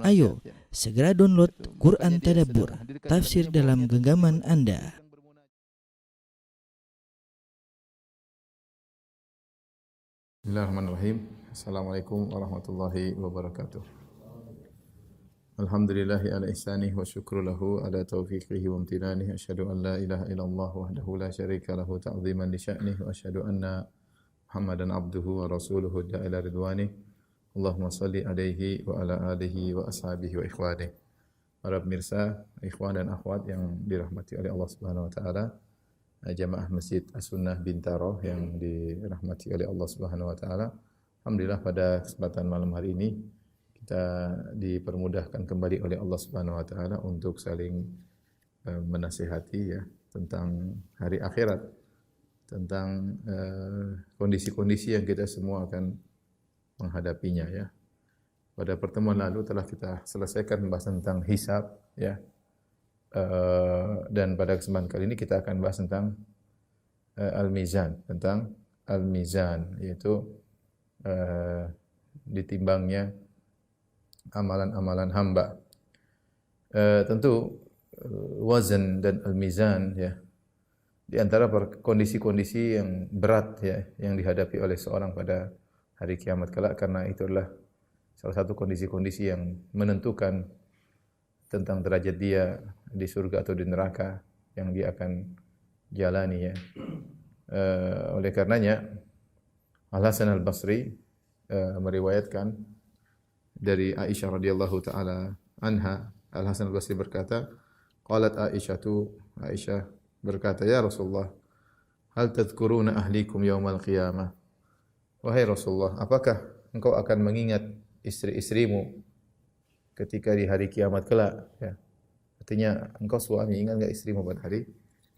Ayo, segera download Quran Tadabbur, tafsir dalam genggaman Anda. Bismillahirrahmanirrahim. Assalamualaikum warahmatullahi wabarakatuh. Alhamdulillahi ala ihsanih wa syukru lahu ala taufiqihi wa amtinanih. Asyhadu an la ilaha illallah wahdahu la syarika lahu ta'ziman li sya'nih wa asyhadu anna Muhammadan abduhu wa rasuluhu da'ila ridwanih. Allahumma salli alaihi wa ala alihi wa ashabihi wa ikhwanih. Para pemirsa, ikhwan dan akhwat yang dirahmati oleh Allah Subhanahu wa taala, jamaah Masjid As-Sunnah Bintaro yang dirahmati oleh Allah Subhanahu wa taala. Alhamdulillah pada kesempatan malam hari ini kita dipermudahkan kembali oleh Allah Subhanahu wa taala untuk saling menasihati ya tentang hari akhirat, tentang kondisi-kondisi yang kita semua akan menghadapinya ya. Pada pertemuan lalu telah kita selesaikan membahas tentang hisab ya. Dan pada kesempatan kali ini kita akan bahas tentang al-mizan, tentang al-mizan, yaitu ditimbangnya amalan-amalan hamba. Tentu wazan dan al-mizan ya, di antara kondisi-kondisi yang berat ya yang dihadapi oleh seorang pada hari kiamat kelak, karena itu adalah salah satu kondisi-kondisi yang menentukan tentang derajat dia di surga atau di neraka yang dia akan jalani ya. Oleh karenanya Al-Hasan Al-Basri meriwayatkan dari Aisyah radhiyallahu taala anha, Al-Hasan Al-Basri berkata, qalat Aisyah berkata, ya Rasulullah, hal tadhkuruna ahlikum yaumal qiyamah? Wahai Rasulullah, apakah engkau akan mengingat istri-istrimu ketika di hari kiamat kelak? Ya. Artinya engkau suami ingat enggak istrimu pada hari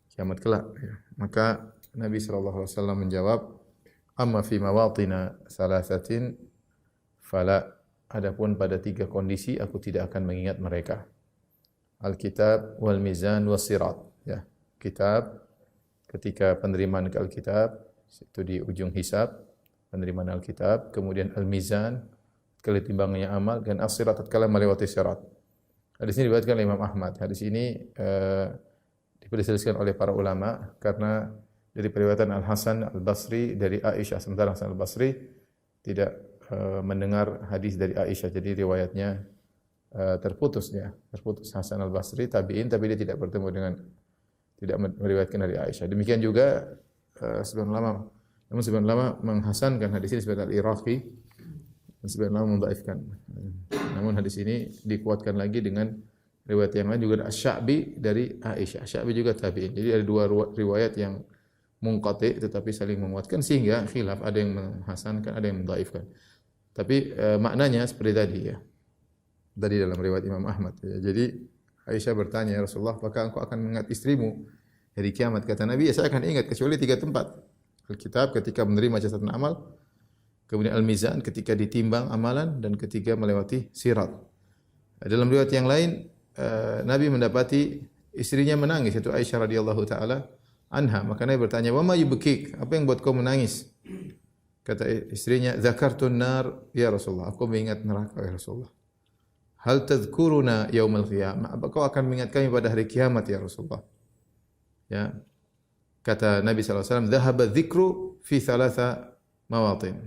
kiamat kelak? Ya. Maka Nabi SAW menjawab, amma fi mawatina salasatin fala, adapun pada 3 kondisi aku tidak akan mengingat mereka. Al-kitab wal mizan was sirat. Ya. Kitab ketika penerimaan ke Alkitab itu di ujung hisab, penerimaan Alkitab, kemudian al-mizan tatkala timbangannya amal, dan as-sirat tatkala melewati sirat. Hadis ini diriwayatkan oleh Imam Ahmad. Hadis ini diperselisihkan oleh para ulama karena dari periwayatan Al-Hasan Al-Basri dari Aisyah, sementara Hasan Al-Basri tidak mendengar hadis dari Aisyah, jadi riwayatnya terputus Hasan Al-Basri tabi'in, tapi dia tidak meriwayatkan dari Aisyah. Demikian juga sebagian ulama menghasankan hadis ini sebagai Al-Iraqi, dan sebagian ulama mendhaifkan. Namun hadis ini dikuatkan lagi dengan riwayat yang lain juga ada Asy-Sya'bi dari Aisyah. Asy-Sya'bi juga tabi'in. Jadi ada 2 riwayat yang munqati tetapi saling menguatkan sehingga khilaf, ada yang menghasankan, ada yang mendhaifkan. Tapi maknanya seperti tadi ya. Tadi dalam riwayat Imam Ahmad ya. Jadi Aisyah bertanya, ya Rasulullah, apakah engkau akan mengingat istrimu hari kiamat? Kata Nabi, ya saya akan ingat kecuali 3 tempat. Al-kitab ketika menerima catatan amal, kemudian al-mizan ketika ditimbang amalan, dan ketiga melewati sirat. Dalam riwayat yang lain Nabi mendapati istrinya menangis, yaitu Aisyah radhiyallahu taala anha. Maka Nabi bertanya, "Wa ma yubkik? Apa yang buat kau menangis?" Kata istrinya, "Dzakartun nar ya Rasulullah." Aku mengingat neraka ya Rasulullah. "Hal tadhkuruna yaumal qiyamah?" Apa kau akan mengingat kami pada hari kiamat ya Rasulullah? Ya. Kata Nabi SAW, "Dhahaba dzikru fi 3 mawatin."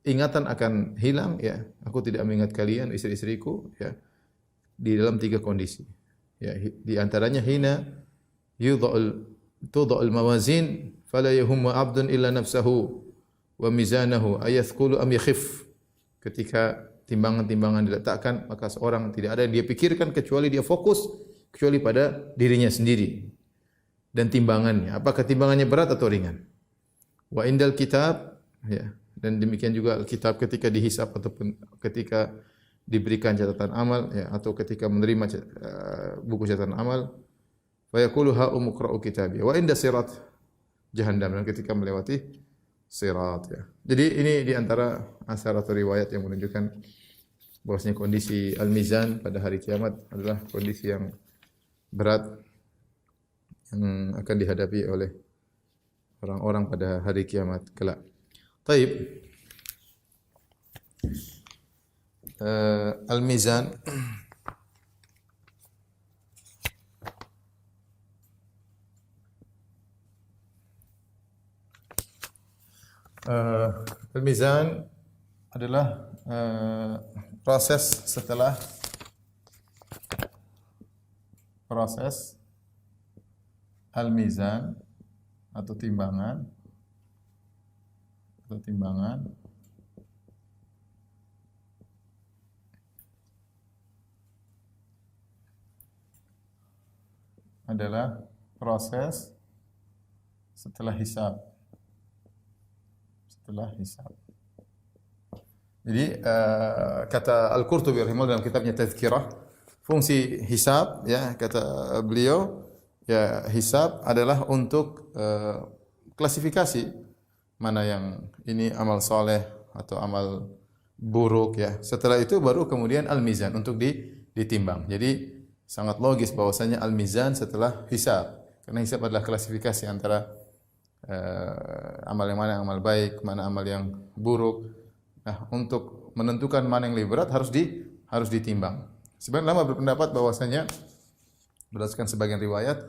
Ingatan akan hilang ya, aku tidak mengingat kalian istri-istriku ya di dalam 3 kondisi. Ya, di antaranya hina tudha'ul mawazin fala yahummu 'abdun illa nafsahu wa mizanahu ayathqulu am yakhif. Ketika timbangan-timbangan diletakkan, maka seorang tidak ada yang dia pikirkan kecuali dia fokus kecuali pada dirinya sendiri dan timbangannya, apakah timbangannya berat atau ringan. Wa indal kitab ya, dan demikian juga kitab ketika dihisab ataupun ketika diberikan catatan amal ya, atau ketika menerima buku catatan amal, fa yaqulu ha umqra'u kitabi. Wa inda sirat jahannam, dan ketika melewati sirat ya. Jadi ini di antara asar atau riwayat yang menunjukkan bahwasanya kondisi al-mizan pada hari kiamat adalah kondisi yang berat yang akan dihadapi oleh orang-orang pada hari kiamat kelak. Taib. al-mizan al-mizan adalah proses setelah proses al-mizan atau timbangan adalah proses setelah hisab. Jadi kata Al-Qurtubi rahimahullah dalam kitabnya Tazkirah, fungsi hisab ya kata beliau ya hisab adalah untuk klasifikasi mana yang ini amal soleh atau amal buruk ya. Setelah itu baru kemudian al-mizan untuk ditimbang. Jadi sangat logis bahwasanya al-mizan setelah hisab. Karena hisab adalah klasifikasi antara amal yang mana amal baik, mana amal yang buruk. Nah, untuk menentukan mana yang lebih berat harus ditimbang. Sebagian ulama berpendapat bahwasanya berdasarkan sebagian riwayat,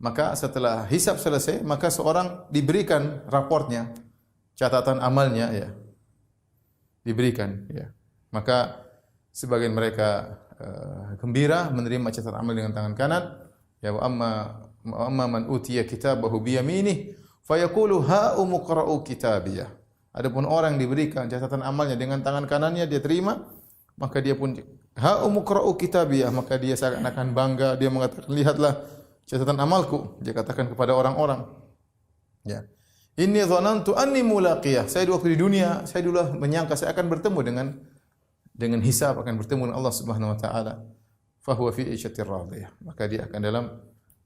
maka setelah hisab selesai, maka seorang diberikan raportnya, catatan amalnya ya. Diberikan ya. Maka sebagian mereka gembira menerima catatan amal dengan tangan kanan, ya wa amma man utiya kitabahu bi yaminih fayaqulu ha umqra'u kitabiyah. Adapun orang yang diberikan catatan amalnya dengan tangan kanannya dia terima, maka dia pun ha umqra'u kitabiyah, maka dia seakan-akan bangga, dia mengatakan lihatlah catatan amalku, dia katakan kepada orang-orang. Ya. Inni dhanantu anni mulaqiyah. Saya waktu di dunia, saya dulu menyangka saya akan bertemu dengan hisab, akan bertemu dengan Allah Subhanahu wa taala. Fa huwa fi 'ishatir radiyah. Maka dia akan dalam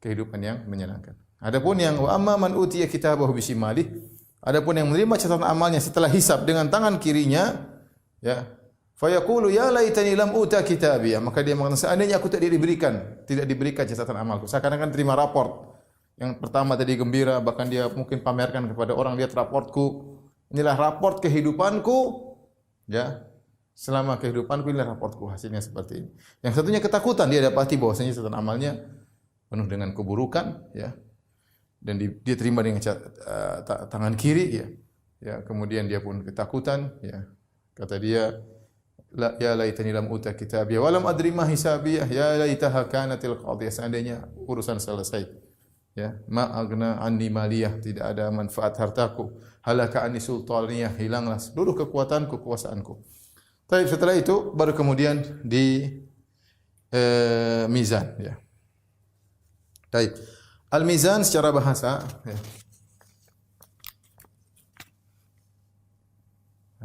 kehidupan yang menyenangkan. Adapun yang wa amma man utiya kitabahu bisimali, adapun yang menerima catatan amalnya setelah hisab dengan tangan kirinya, ya, fa yaqulu ya laitani lam uta kitabiyah, maka dia mengatakan seandainya aku tidak diberikan catatan amalku. Seakan-akan terima raport. Yang pertama tadi gembira, bahkan dia mungkin pamerkan kepada orang, lihat raportku. Inilah raport kehidupanku, ya. Selama kehidupanku inilah raportku, hasilnya seperti ini. Yang satunya ketakutan, dia dapati bahwasanya catatan amalnya penuh dengan keburukan, ya. Dan dia terima dengan tangan kiri ya. Ya, kemudian dia pun ketakutan ya. Kata dia, la ya laitani lam uta kitabiyah wa lam adri ma hisabiyah ya laitaha kanatil qadiyah. Seandainya urusan selesai. Ya, ma agna anni maliyah, tidak ada manfaat hartaku. Halaka anni sultaniyah, hilanglah seluruh kekuatanku, kekuasaanku. Tapi setelah itu baru kemudian di mizan ya. Baik. Al-mizan secara bahasa ya.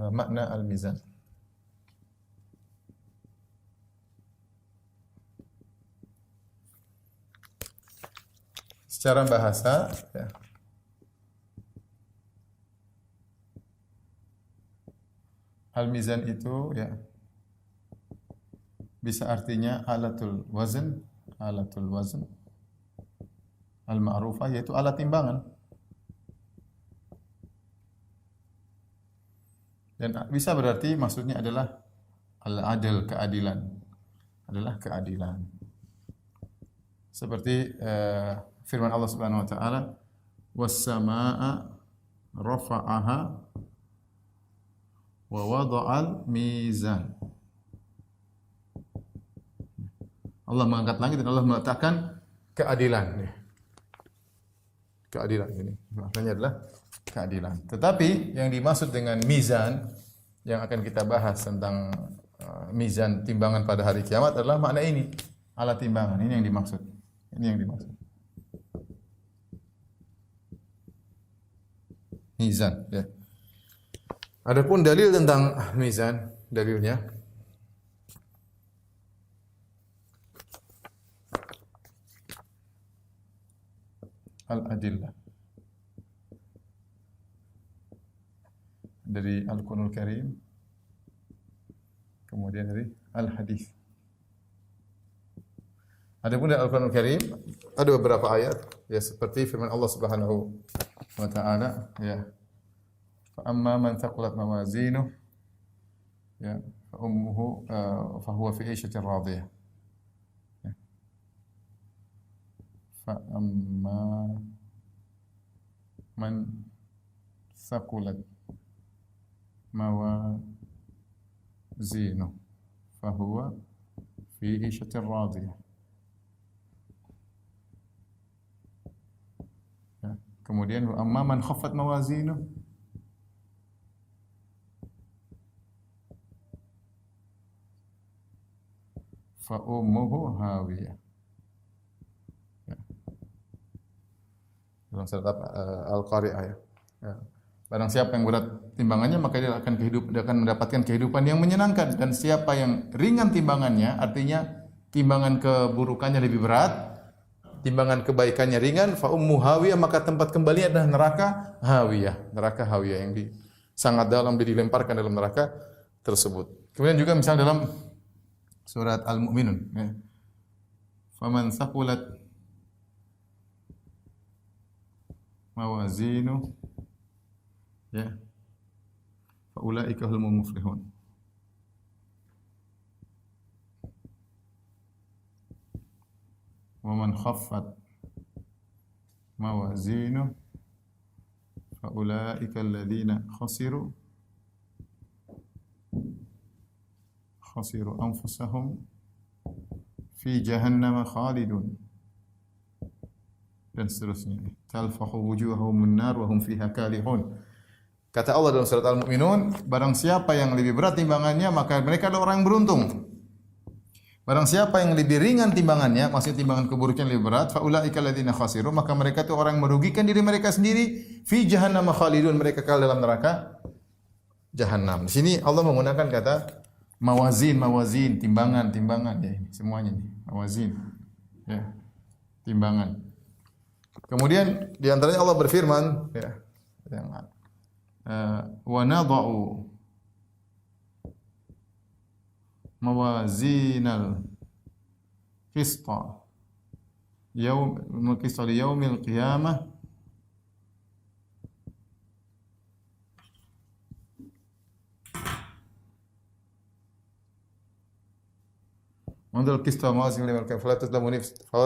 Makna al-mizan. Secara bahasa ya. Al-mizan itu ya bisa artinya alatul wazn, al-ma'rufah, yaitu alat timbangan. Dan bisa berarti maksudnya adalah al-adl, keadilan. Adalah keadilan. Seperti firman Allah Subhanahu wa taala, "Was-samaa'a rafa'aha wa wada'al mizan." Allah mengangkat langit dan Allah meletakkan keadilan. Keadilan ini maknanya adalah keadilan. Tetapi yang dimaksud dengan mizan yang akan kita bahas tentang mizan timbangan pada hari kiamat adalah makna ini, alat timbangan. Ini yang dimaksud. Ini yang dimaksud. Mizan ya. Adapun dalil tentang mizan, dalilnya al-adillah dari Al-Qur'anul Karim, kemudian dari al-hadis. Adapun dari Al-Qur'anul Karim ada beberapa ayat ya, seperti firman Allah Subhanahu wa taala ya, fa amma man thaqulat mawazinuhu ya ummuhu fahuwa fi 'ishatin radiyah. Fa amma man thaqulat mawazinuhu fahuwa fi 'ishatin radiyah. Ya. Kemudian amma man khaffat mawazinuhu fa ummuhu hawiyah. Ya. Dalam surat Al-Qari'ah ya. Ya. Barang siapa yang berat timbangannya maka dia akan mendapatkan kehidupan yang menyenangkan, dan siapa yang ringan timbangannya artinya timbangan keburukannya lebih berat, timbangan kebaikannya ringan, fa ummu hawiyah, maka tempat kembali adalah neraka hawiyah yang sangat dalam, dia dilemparkan dalam neraka tersebut. Kemudian juga misalnya dalam surat Al-Mu'minun ya. Faman thaqulat mawazinu ya fa ulaika humul muflihun. Wa man khaffat mawazinu fa ulaika alladziina khasiru anfusahum fi jahannam khalidun, dan seterusnya. Talfahu wujuhahum an-nar wa hum fiha kalihun. Kata Allah dalam surat Al-Mu'minun, barang siapa yang lebih berat timbangannya maka mereka adalah orang yang beruntung. Barang siapa yang lebih ringan timbangannya, maksudnya timbangan keburukan lebih berat, fa ulaika alladziina khasiru, maka mereka itu orang yang merugikan diri mereka sendiri, fi jahannam khalidun, mereka kekal dalam neraka Jahannam. Di sini Allah menggunakan kata mawazin, timbangan ya, ini semuanya nih, mawazin. Ya. Timbangan. Kemudian di antaranya Allah berfirman ya, wa nadha'u mawazinal qista yaumil qiyamah Mandal qista mawazin liman kana fala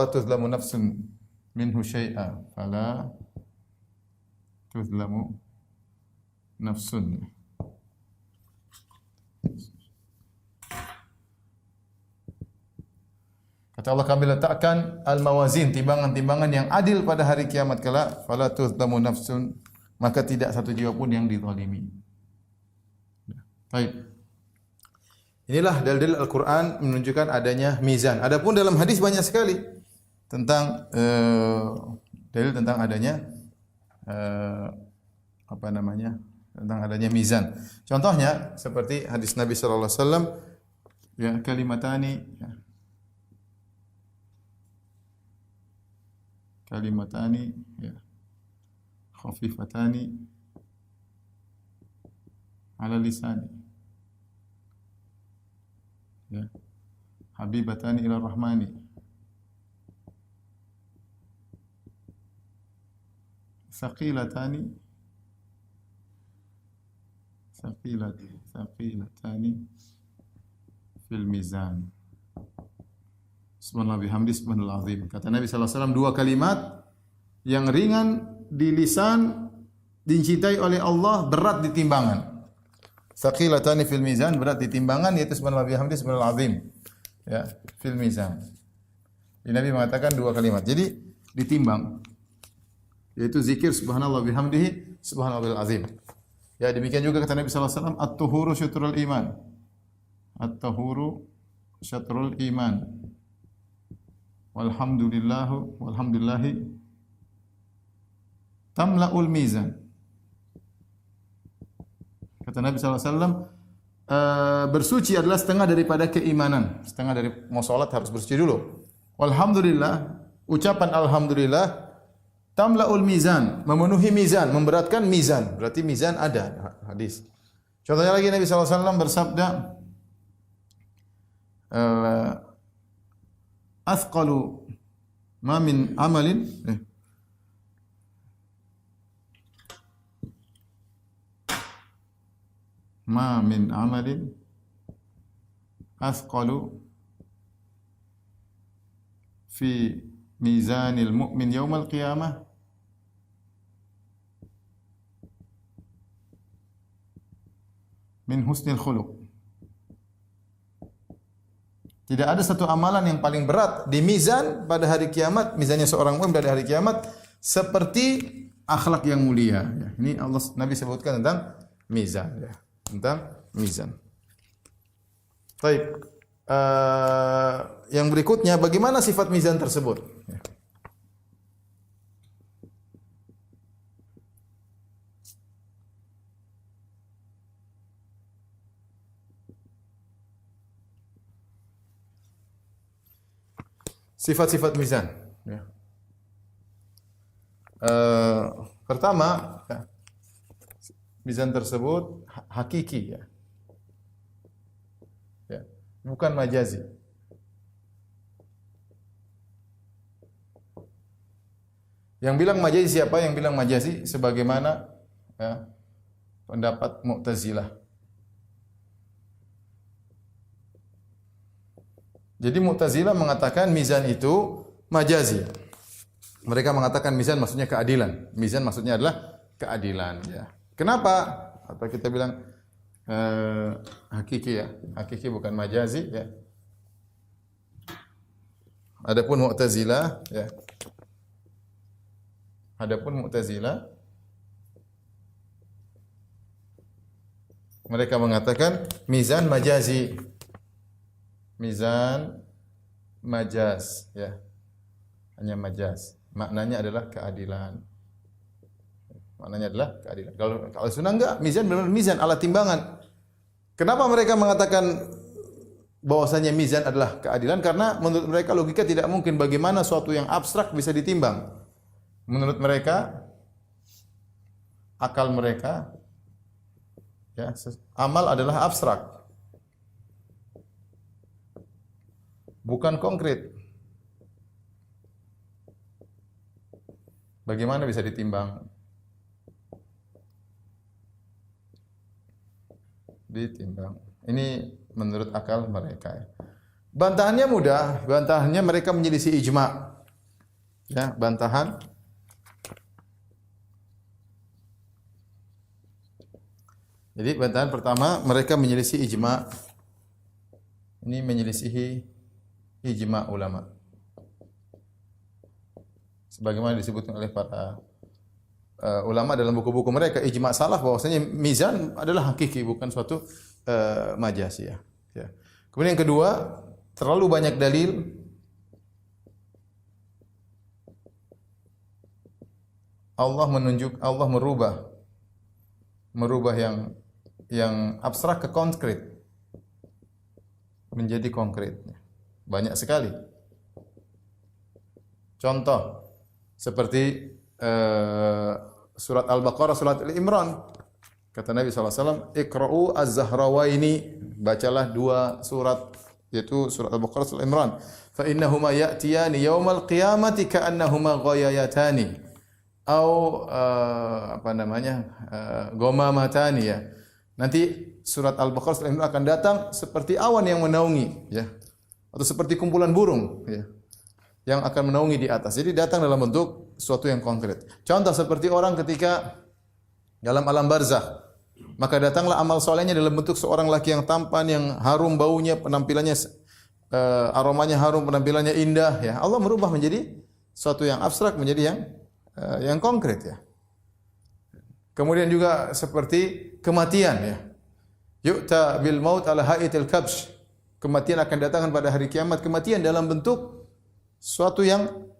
tuzlamu nafsun minhu syai'a fala tuzlamu nafsun. Kata Allah, kami letakkan al-mawazin, timbangan-timbangan yang adil pada hari kiamat kelak, fala tuzlamu nafsun, maka tidak satu jiwa pun yang dizalimi. Baik. Inilah dalil Al-Qur'an menunjukkan adanya mizan. Adapun dalam hadis banyak sekali tentang dalil tentang adanya tentang adanya mizan. Contohnya seperti hadis Nabi sallallahu alaihi wasallam ya, kalimatani ya, khafifatani ala lisani ya, habibatani ila rahmani saqilatani fil mizan. Subhanallah bihamdi subhanal azim. Kata Nabi sallallahu alaihi wasallam, dua kalimat yang ringan di lisan dicintai oleh Allah, berat di timbangan. Saqilatani fil mizan, berat di timbangan, yaitu subhanallah bihamdi subhanal azim. Ya, fil mizan. Ini Nabi mengatakan dua kalimat. Jadi ditimbang, yaitu zikir subhanallah bihamdihi subhanallahil azim. Ya, demikian juga kata Nabi sallallahu alaihi wasallam, at-tuhuru syatrul iman. At-tuhuru syatrul iman. Walhamdulillahi tamla'ul mizan. Kata Nabi sallallahu alaihi wasallam, bersuci adalah setengah daripada keimanan. Setengah dari mau salat harus bersuci dulu. Walhamdulillah, ucapan alhamdulillah tamla'ul mizan, memenuhi mizan, memberatkan mizan. Berarti mizan ada hadis. Contohnya lagi Nabi sallallahu alaihi wasallam bersabda, athqalu ma min amalin athqalu fi mizanil mu'min yaumal qiyamah min husnil khuluq. Tidak ada satu amalan yang paling berat di mizan pada hari kiamat, mizannya seorang mukmin pada hari kiamat seperti akhlak yang mulia. Ya, ini Allah Nabi sebutkan tentang mizan, ya, tentang mizan. Baik, yang berikutnya bagaimana sifat mizan tersebut? Ya. Sifat-sifat mizan. Ya. Pertama, ya, mizan tersebut hakiki, ya. Ya, bukan majazi. Yang bilang majazi siapa? Yang bilang majazi sebagaimana, ya, pendapat Mu'tazilah. Jadi Mu'tazilah mengatakan mizan itu majazi. Mereka mengatakan mizan maksudnya keadilan. Mizan maksudnya adalah keadilan. Ya. Kenapa? Atau kita bilang hakiki, ya. Hakiki bukan majazi. Ya. Adapun Mu'tazilah, ya. Adapun Mu'tazilah, mereka mengatakan mizan majazi. Mizan majaz, ya. Hanya majaz. Maknanya adalah keadilan. Maknanya adalah keadilan. Kalau sunnah enggak, mizan benar-benar mizan, alat timbangan. Kenapa mereka mengatakan bahwasanya mizan adalah keadilan? Karena menurut mereka logika tidak mungkin bagaimana suatu yang abstrak bisa ditimbang. Menurut mereka, akal mereka, ya, amal adalah abstrak. Bukan konkret. Bagaimana bisa ditimbang? Ditimbang. Ini menurut akal mereka. Bantahannya mudah. Bantahannya mereka menyelisih ijma. Ya, bantahan. Jadi bantahan pertama mereka menyelisih ijma. Ini menyelisihi ijma ulama. Sebagaimana disebutkan oleh para ulama dalam buku-buku mereka, ijma salaf bahwasanya mizan adalah hakiki, bukan suatu majazi, ya. Ya. Kemudian yang kedua, terlalu banyak dalil Allah merubah yang abstrak ke konkret menjadi konkret. Banyak sekali. Contoh seperti surat Al-Baqarah, surat Al-Imran. Kata Nabi SAW, Iqra'u az-Zahrawaini, bacalah dua surat, yaitu surat Al-Baqarah, surat Al-Imran. Fa innahuma ya'tiyani yaumal qiyamati ka'annahuma ghayayatani. Atau gomamatani, ya. Nanti surat Al-Baqarah, surat Al-Imran akan datang seperti awan yang menaungi, ya. Atau seperti kumpulan burung, ya, yang akan menaungi di atas. Jadi datang dalam bentuk sesuatu yang konkret. Contoh seperti orang ketika dalam alam barzakh, maka datanglah amal solehnya dalam bentuk seorang laki yang tampan, yang harum baunya, penampilannya aromanya harum, penampilannya indah, ya. Allah merubah menjadi sesuatu yang abstrak menjadi yang konkret, ya. Kemudian juga seperti kematian, ya. Yu'ta bil maut ala ha'itil kabsh. Kematian akan datangkan pada hari kiamat. Kematian dalam bentuk suatu yang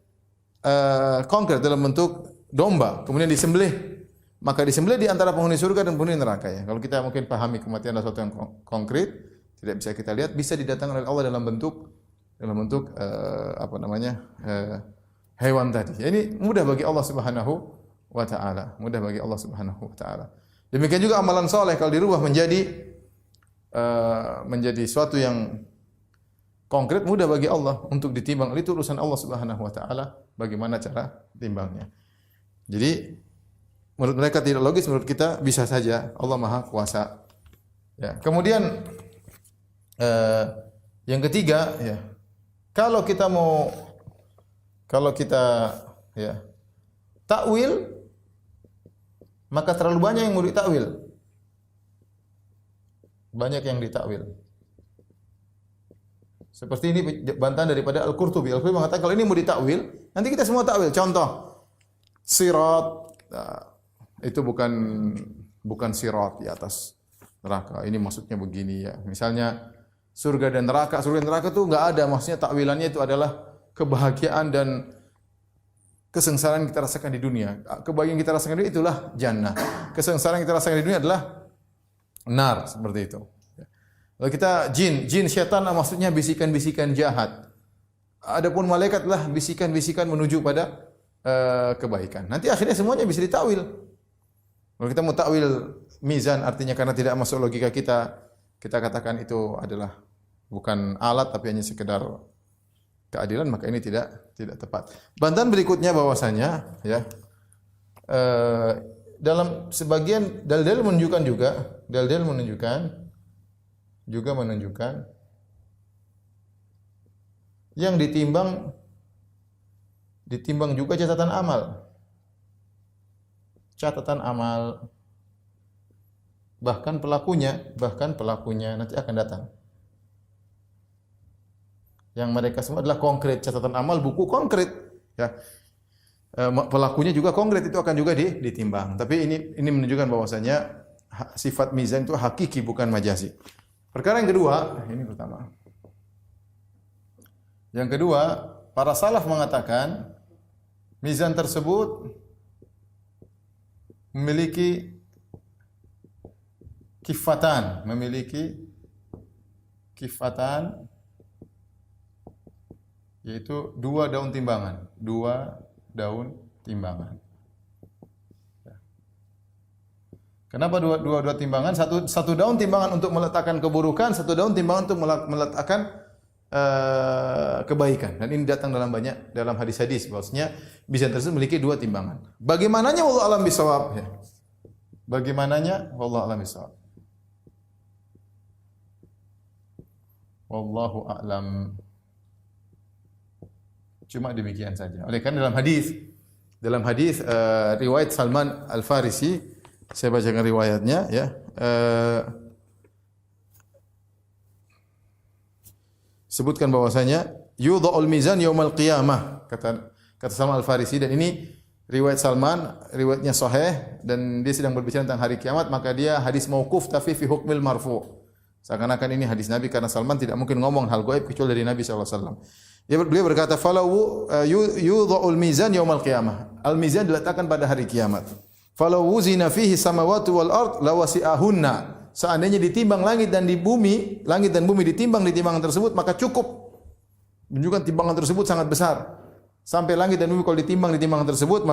konkret, dalam bentuk domba. Kemudian disembelih. Maka disembelih di antara penghuni surga dan penghuni neraka, ya. Kalau kita mungkin pahami kematian adalah suatu yang konkret, tidak bisa kita lihat, bisa didatangkan oleh Allah dalam bentuk hewan tadi. Ini mudah bagi Allah Subhanahu wa taala. Mudah bagi Allah Subhanahu wa taala. Demikian juga amalan soleh kalau dirubah menjadi suatu yang konkret, mudah bagi Allah untuk ditimbang. Itu urusan Allah Subhanahu wa taala, bagaimana cara timbangnya. Jadi menurut mereka tidak logis, menurut kita bisa saja. Allah Maha Kuasa. Ya. Kemudian Yang ketiga, ya, kalau kita ya takwil, maka terlalu banyak yang mau ditakwil. Banyak yang ditakwil. Seperti ini bantahan daripada Al-Qurtubi. Al-Qurtubi mengatakan kalau ini mau ditakwil, nanti kita semua takwil. Contoh, sirat, itu bukan sirat di atas neraka. Ini maksudnya begini ya. Misalnya surga dan neraka itu enggak ada. Maksudnya takwilannya itu adalah kebahagiaan dan kesengsaraan yang kita rasakan di dunia. Kebahagiaan yang kita rasakan di dunia itulah jannah. Kesengsaraan yang kita rasakan di dunia adalah nar, seperti itu. Kalau kita jin syaitan maksudnya bisikan-bisikan jahat. Adapun malaikat adalah bisikan-bisikan menuju pada kebaikan. Nanti akhirnya semuanya bisa ditakwil. Kalau kita mau takwil mizan, artinya karena tidak masuk logika kita katakan itu adalah bukan alat tapi hanya sekedar keadilan, maka ini tidak tepat. Bantahan berikutnya bahwasanya ya dalam sebagian dalil menunjukkan yang ditimbang juga catatan amal. Catatan amal bahkan pelakunya nanti akan datang. Yang mereka semua adalah konkret, catatan amal, buku konkret, ya. Pelakunya juga konkret, itu akan juga ditimbang. Tapi ini menunjukkan bahwasanya sifat mizan itu hakiki bukan majazi. Perkara yang kedua, ini pertama. Yang kedua, para salaf mengatakan mizan tersebut memiliki kifatan, yaitu dua daun timbangan. Kenapa dua timbangan? Satu daun timbangan untuk meletakkan keburukan, satu daun timbangan untuk meletakkan kebaikan. Dan ini datang dalam hadis-hadis bahwasanya mizan tersebut memiliki dua timbangan. Bagaimananya wallahu a'lam bishawab, ya. Bagaimananya wallahu a'lam bishawab. Wallahu a'lam. Cuma demikian saja. Oleh karena dalam hadis riwayat Salman Al-Farisi, saya bacakan riwayatnya ya. Sebutkan bahwasanya yudha'ul mizan yaumal qiyamah, kata Salman Al-Farisi, dan ini riwayat Salman, riwayatnya sahih dan dia sedang berbicara tentang hari kiamat, maka dia hadis mauquf tapi fi hukmil marfu'. Seakan-akan ini hadis Nabi karena Salman tidak mungkin ngomong hal gaib kecuali dari Nabi sallallahu alaihi wasallam. Dia berkata falau yudha'ul mizan yaumal qiyamah. Al-mizan diletakkan pada hari kiamat. Falau wuzina fihi samawati wal ard lawasi'ahunna. Seandainya ditimbang langit dan bumi ditimbang di timbangan tersebut, maka cukup. Menunjukkan timbangan tersebut sangat besar. Sampai langit dan bumi kalau ditimbang di timbangan tersebut,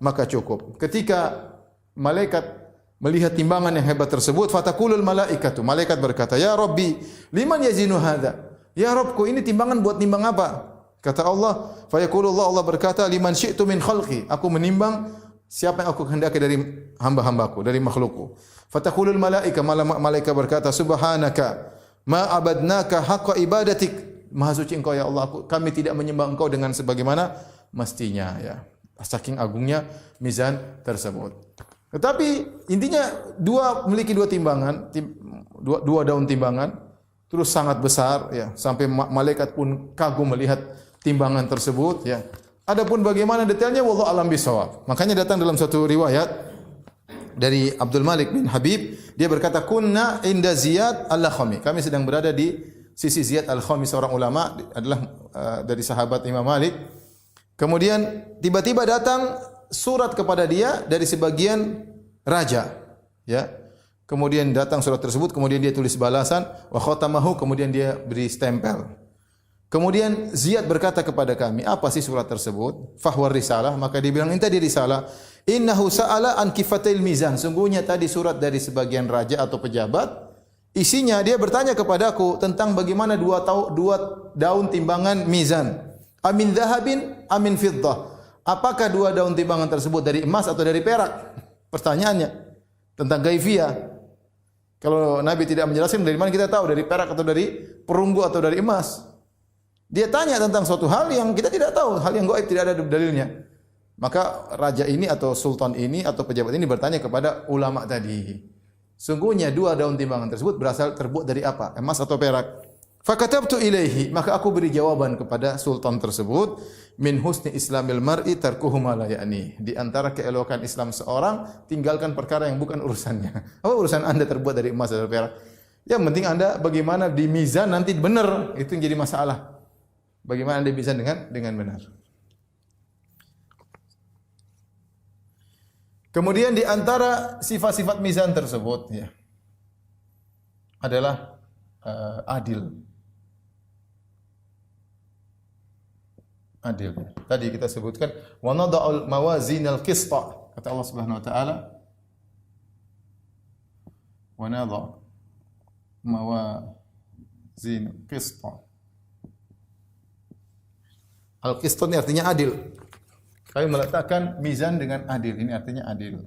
maka cukup. Ketika malaikat melihat timbangan yang hebat tersebut, fatakulul malaikatu, malaikat berkata, "Ya Rabbi, liman yazinu hadza?" Ya Rabbku, ini timbangan buat nimbang apa? Kata Allah, fa yaqulullah, Allah berkata, "Liman syi'tu min khalqi." Aku menimbang siapa yang aku kehendaki dari hamba-hambaku, dari makhlukku. Fataqulul malaika, malaikat berkata, "Subhanaka ma abadnaka haqqa ibadatik." Maha suci Engkau ya Allah, kami tidak menyembah Engkau dengan sebagaimana mestinya, ya. Saking agungnya mizan tersebut. Tetapi intinya memiliki dua timbangan, dua daun timbangan, terus sangat besar, ya, sampai malaikat pun kagum melihat timbangan tersebut, ya. Adapun bagaimana detailnya wallahu alam bisawab. Makanya datang dalam satu riwayat dari Abdul Malik bin Habib, dia berkata, "Kunna inda Ziyad al-Lakhmi." Kami sedang berada di sisi Ziyad al-Lakhmi, seorang ulama, adalah dari sahabat Imam Malik. Kemudian tiba-tiba datang surat kepada dia dari sebagian raja, ya. Kemudian datang surat tersebut, kemudian dia tulis balasan, wa khatamahu, kemudian dia beri stempel. Kemudian Ziyad berkata kepada kami, "Apa sih surat tersebut?" Fahwar risalah, maka dia bilang, "Ini tadi risalah. Innahu sa'ala an kifatil mizan." Sungguhnya tadi surat dari sebagian raja atau pejabat. Isinya dia bertanya kepadaku tentang bagaimana dua daun timbangan mizan. Amin dhahabin, amin fiddah. Apakah dua daun timbangan tersebut dari emas atau dari perak? Pertanyaannya tentang gaifiyah. Kalau Nabi tidak menjelaskan dari mana kita tahu, dari perak atau dari perunggu atau dari emas. Dia tanya tentang suatu hal yang kita tidak tahu, hal yang gaib, tidak ada dalilnya. Maka raja ini atau sultan ini atau pejabat ini bertanya kepada ulama tadi. Sungguhnya dua daun timbangan tersebut terbuat dari apa? Emas atau perak? Fakatabtu ilaihi, maka aku beri jawaban kepada sultan tersebut, min husni islamil mar'i tarkuhu ma la ya'ni. Di antara keelokan Islam seorang, tinggalkan perkara yang bukan urusannya. Apa urusan Anda terbuat dari emas atau perak? Yang penting Anda bagaimana di mizan nanti benar, itu yang jadi masalah. Bagaimana Anda bisa dengan benar. Kemudian di antara sifat-sifat mizan tersebut ya adalah adil. Adil. Tadi kita sebutkan wa nada'ul mawazinal qista. Kata Allah Subhanahu wa taala, wa nada'u mawazin qista. Al-qista ini artinya adil. Kami meletakkan mizan dengan adil. Ini artinya adil.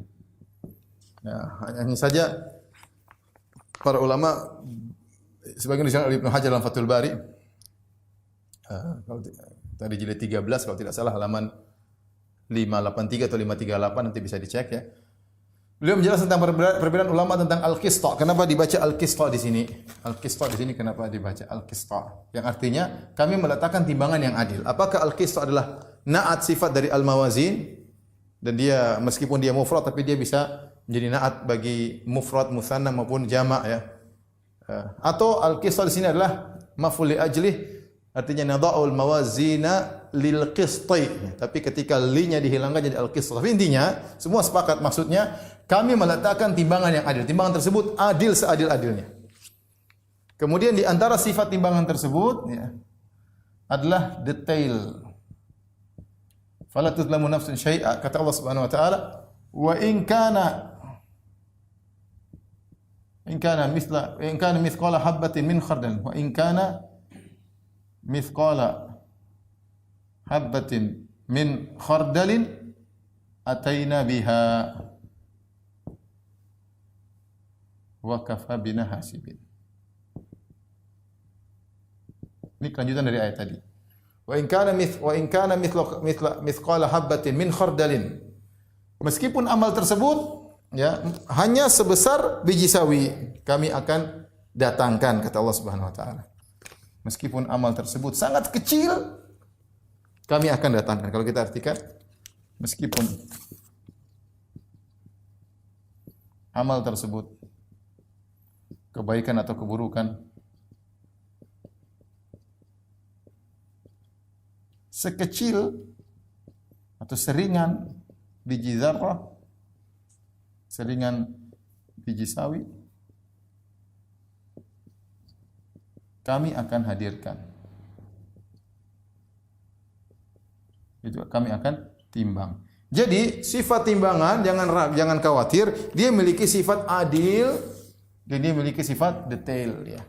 Ya, hanya saja para ulama sebagian disebutkan oleh Ibnu Hajar dalam Fathul Bari, kalau tadi jilid 13 kalau tidak salah halaman 583 atau 538 nanti bisa dicek ya. Beliau menjelaskan tentang perbedaan ulama tentang al-qista. Kenapa dibaca al-qista di sini? Al-qista di sini kenapa dibaca al-qista? Yang artinya kami meletakkan timbangan yang adil. Apakah al-qista adalah na'at sifat dari al-mawazin dan dia meskipun dia mufrad tapi dia bisa menjadi na'at bagi mufrad, musanna maupun jama' ya. Atau al-qista di sini adalah maf'ul li ajlih, artinya nada'ul mawazina lil qisti. Tapi ketika li-nya dihilangkan jadi al-qista. Tapi intinya semua sepakat maksudnya kami meletakkan timbangan yang adil. Timbangan tersebut adil seadil-adilnya. Kemudian di antara sifat timbangan tersebut ya, adalah detail. Fala tuzlamu nafsun syai'a, kata Allah Subhanahu wa taala, wa in kana mithqala habatin min khardal wa in kana mithqala habatin min khardalin ataina biha wa kafa bina hasibin. Ini kelanjutan dari ayat tadi. Wa in kana mithqala habatin min khardalin. Meskipun amal tersebut ya hanya sebesar biji sawi, kami akan datangkan, kata Allah Subhanahu wa taala. Meskipun amal tersebut sangat kecil, kami akan datangkan. Kalau kita artikan meskipun amal tersebut kebaikan atau keburukan sekecil atau seringan biji zarrah, seringan biji sawi, kami akan hadirkan. Itu kami akan timbang. Jadi sifat timbangan jangan khawatir, dia memiliki sifat adil dan dia memiliki sifat detail ya.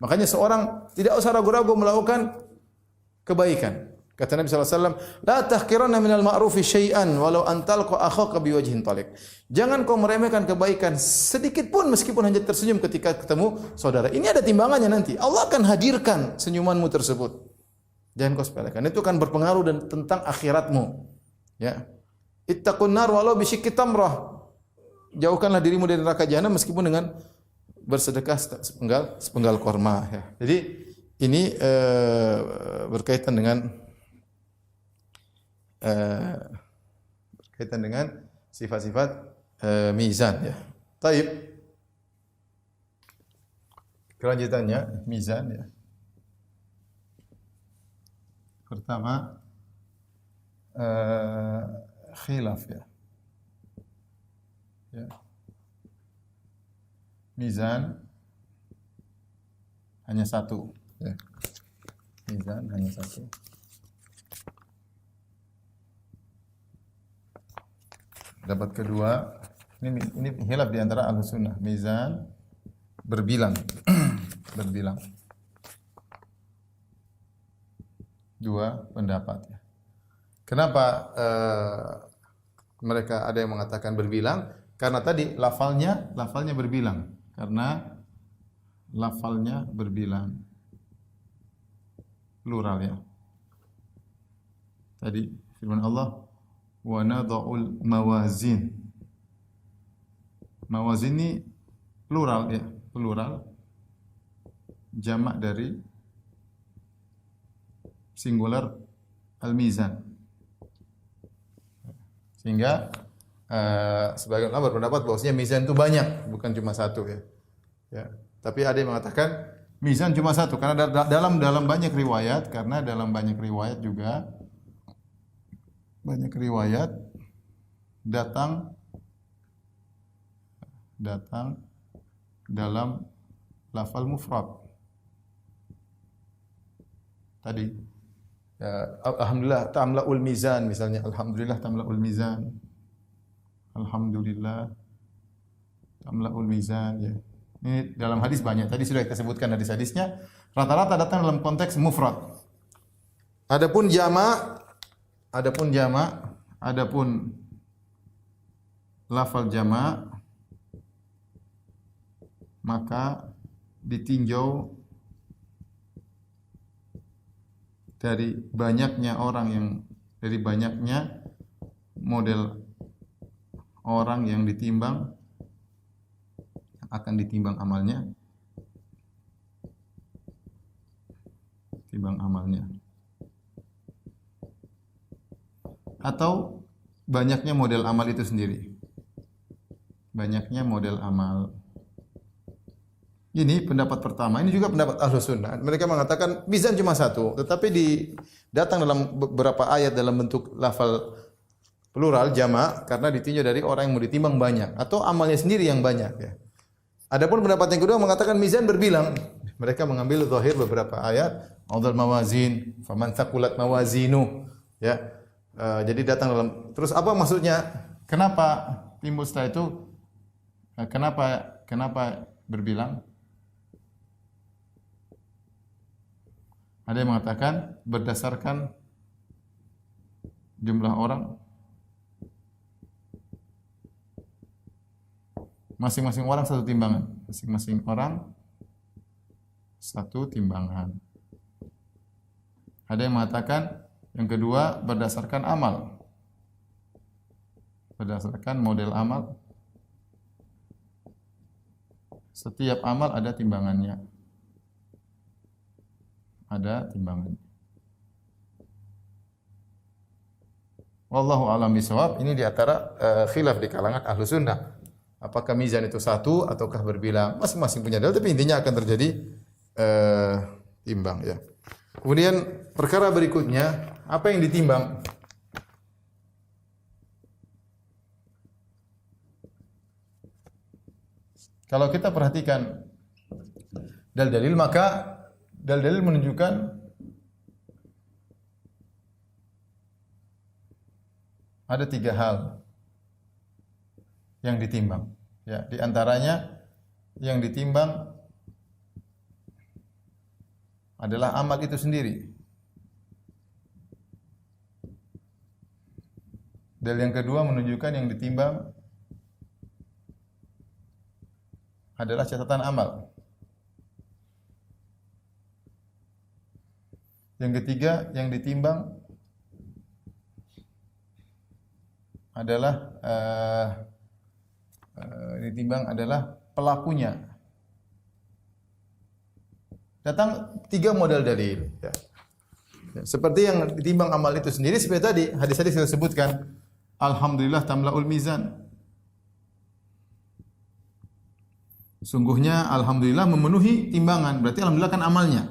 Makanya seorang tidak usah ragu-ragu melakukan kebaikan. Kata Nabi SAW, la tahqiranna minal ma'rufi syai'an walau an talqa akhaka biwajhin taliq. Jangan kau meremehkan kebaikan sedikit pun meskipun hanya tersenyum ketika ketemu saudara. Ini ada timbangannya nanti. Allah akan hadirkan senyumanmu tersebut. Jangan kau sepelekan. Itu akan berpengaruh dan tentang akhiratmu. Ya. Ittaqun nar walau bisyikki tamrah. Jauhkanlah dirimu dari neraka jahanam meskipun dengan bersedekah sepenggal korma ya. Jadi ini berkaitan dengan sifat-sifat mizan ya. Taib. Kelanjutannya mizan ya. Pertama khilaf ya. Ya. Mizan hanya satu ya. Mizan hanya satu. Dapat kedua, ini khilaf di antara Ahlus Sunnah. Mizan berbilang. Berbilang. Dua pendapat ya. Kenapa mereka ada yang mengatakan berbilang? Karena tadi lafalnya berbilang. Karena lafalnya berbilang, plural ya. Tadi firman Allah, wa nadha'ul mawazin. Mawazin ini plural ya, plural jamak dari singular al-mizan. Sehingga sebagian ulama berpendapat bahwasanya mizan itu banyak, bukan cuma satu ya. Ya. Tapi ada yang mengatakan mizan cuma satu karena dalam banyak riwayat, karena dalam banyak riwayat juga banyak riwayat datang dalam lafal mufrad. Tadi ya, alhamdulillah tamla'ul mizan misalnya, alhamdulillah tamla'ul mizan. Alhamdulillah tamla'ul mizan ya. Ini dalam hadis banyak. Tadi sudah kita sebutkan hadis-hadisnya. Rata-rata datang dalam konteks mufrad. Adapun jamak, adapun lafal jamak maka ditinjau dari banyaknya model orang yang ditimbang, yang akan ditimbang amalnya, atau banyaknya model amal itu sendiri. Banyaknya model amal. Ini pendapat pertama. Ini juga pendapat Ahlus Sunnah. Mereka mengatakan mizan cuma satu, tetapi datang dalam beberapa ayat dalam bentuk lafal plural jamak karena ditinjau dari orang yang mau ditimbang banyak atau amalnya sendiri yang banyak ya. Adapun pendapat yang kedua mengatakan mizan berbilang. Mereka mengambil zahir beberapa ayat, Adul mawazin, faman thaqulat mawazinu ya. Jadi datang dalam, terus apa maksudnya? Kenapa timbul setelah itu? Kenapa berbilang? Ada yang mengatakan berdasarkan jumlah orang, masing-masing orang satu timbangan, masing-masing orang satu timbangan. Ada yang mengatakan yang kedua berdasarkan amal, berdasarkan model amal. Setiap amal ada timbangannya. Ada timbangannya. Wallahu a'lam bishawab. Ini di antara khilaf di kalangan ahlu sunnah. Apakah mizan itu satu ataukah berbilang? Masing-masing punya dalil, tapi intinya akan terjadi timbang ya. Kemudian perkara berikutnya, apa yang ditimbang? Kalau kita perhatikan dalil-dalil, maka dalil-dalil menunjukkan ada tiga hal yang ditimbang. Ya, di antaranya yang ditimbang adalah amal itu sendiri. Dan yang kedua menunjukkan yang ditimbang adalah catatan amal. Yang ketiga yang ditimbang adalah pelakunya. Datang tiga model dalil. Ya. Seperti yang ditimbang amal itu sendiri, seperti tadi hadis-hadis yang disebutkan. Alhamdulillah tamla'ul mizan. Sungguhnya alhamdulillah memenuhi timbangan. Berarti alhamdulillah kan amalnya.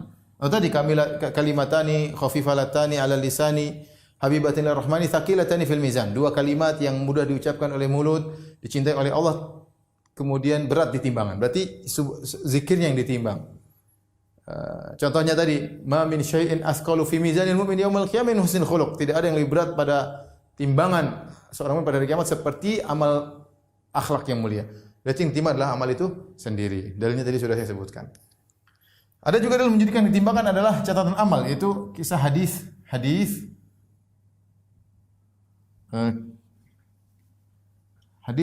Oh tadi kalimatani khafifalatani 'ala lisani habibatin lirrahmani thaqilatani fil mizan. Dua kalimat yang mudah diucapkan oleh mulut, dicintai oleh Allah, kemudian berat di timbangan. Berarti zikirnya yang ditimbang. Contohnya tadi, ma min syai'in asqalu fi mizanil mu'min yaumil qiyamah min husnil khuluq. Tidak ada yang lebih berat pada timbangan seorang mukmin pada hari kiamat seperti amal akhlak yang mulia. Berarti yang ditimbang adalah amal itu sendiri. Dalilnya tadi sudah saya sebutkan. Ada juga dalil menjadikan timbangan adalah catatan amal, yaitu kisah hadis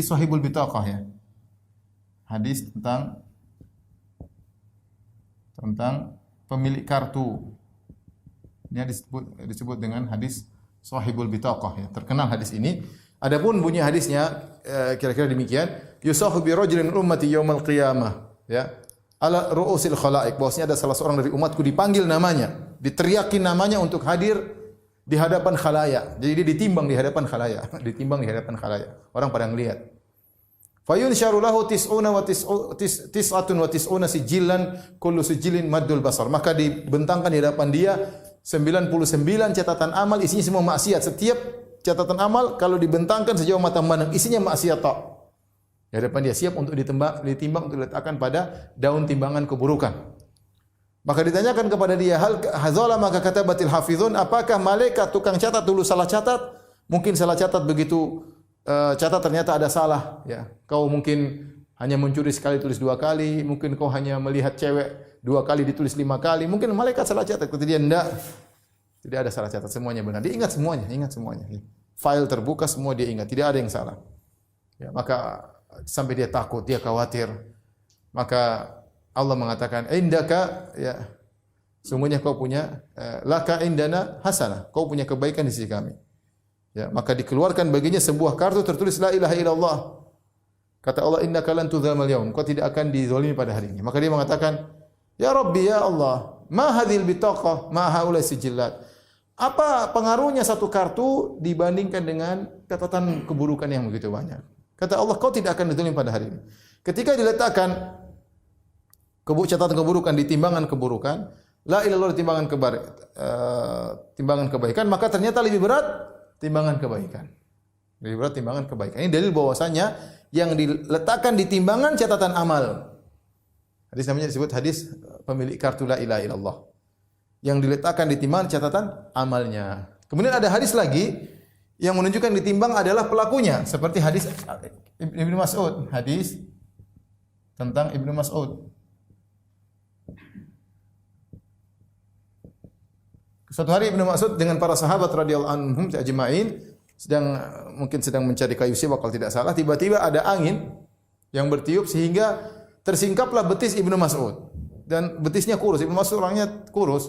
sahibul bitaqah ya. Hadis tentang tentang pemilik kartu. Ini disebut dengan hadis Sahibul Bitaqah ya. Terkenal hadis ini. Adapun bunyi hadisnya kira-kira demikian, yusahu bi rajulin ummati yaumal qiyamah ya. Ala ru'usil khalaik, bahwasanya ada salah seorang dari umatku dipanggil namanya, diteriakin namanya untuk hadir di hadapan khalayak. Jadi dia ditimbang di hadapan khalayak, ditimbang di hadapan khalayak. Orang pada ngelihat. Fayun syarulahu tis'atun wa tis'una sijillan kullu sijilin maddul basar. Maka dibentangkan di hadapan dia 99 catatan amal, isinya semua maksiat. Setiap catatan amal kalau dibentangkan sejauh mata memandang, isinya maksiat tok. Di hadapan dia siap untuk ditimbang untuk diletakkan pada daun timbangan keburukan. Maka ditanyakan kepada dia, hal hazala maka katabatil hafizun, apakah malaikat tukang catat dulu salah catat? Mungkin salah catat begitu catat ternyata ada salah ya. Kau mungkin hanya mencuri sekali tulis 2 kali, mungkin kau hanya melihat cewek 2 kali ditulis 5 kali, mungkin malaikat salah catat. Kata dia enggak. Tidak ada salah catat, semuanya benar. Dia ingat semuanya, ingat semuanya. File terbuka semua dia ingat, tidak ada yang salah. Ya, maka sampai dia takut, dia khawatir. Maka Allah mengatakan, "Indaka ya, sungguhnya kau punya laka indana hasanah. Kau punya kebaikan di sisi kami." Ya, maka dikeluarkan baginya sebuah kartu tertulis la ilaha illallah. Kata Allah, "Innaka lan tudzamal yaum." Kau tidak akan dizalimi pada hari ini. Maka dia mengatakan, "Ya Rabbi ya Allah, ma hadhil bitaqah ma haula sijillat." Apa pengaruhnya satu kartu dibandingkan dengan catatan keburukan yang begitu banyak? Kata Allah, kau tidak akan dizalimi pada hari ini. Ketika diletakkan catatan keburukan di timbangan keburukan, la ilallah di timbangan kebaikan, maka ternyata lebih berat timbangan kebaikan. Lebih berat timbangan kebaikan. Ini dalil bahwasanya yang diletakkan di timbangan catatan amal. Hadis namanya disebut hadis pemilik kartu la ilaha illallah. Yang diletakkan di timbangan catatan amalnya. Kemudian ada hadis lagi yang menunjukkan ditimbang adalah pelakunya, seperti hadis Ibnu Mas'ud, hadis tentang Ibnu Mas'ud. Suatu hari Ibnu Mas'ud dengan para sahabat radhiyallahu anhum ajma'in sedang mencari kayu siwak kalau tidak salah, tiba-tiba ada angin yang bertiup sehingga tersingkaplah betis Ibnu Mas'ud dan betisnya kurus. Ibnu Mas'ud orangnya kurus.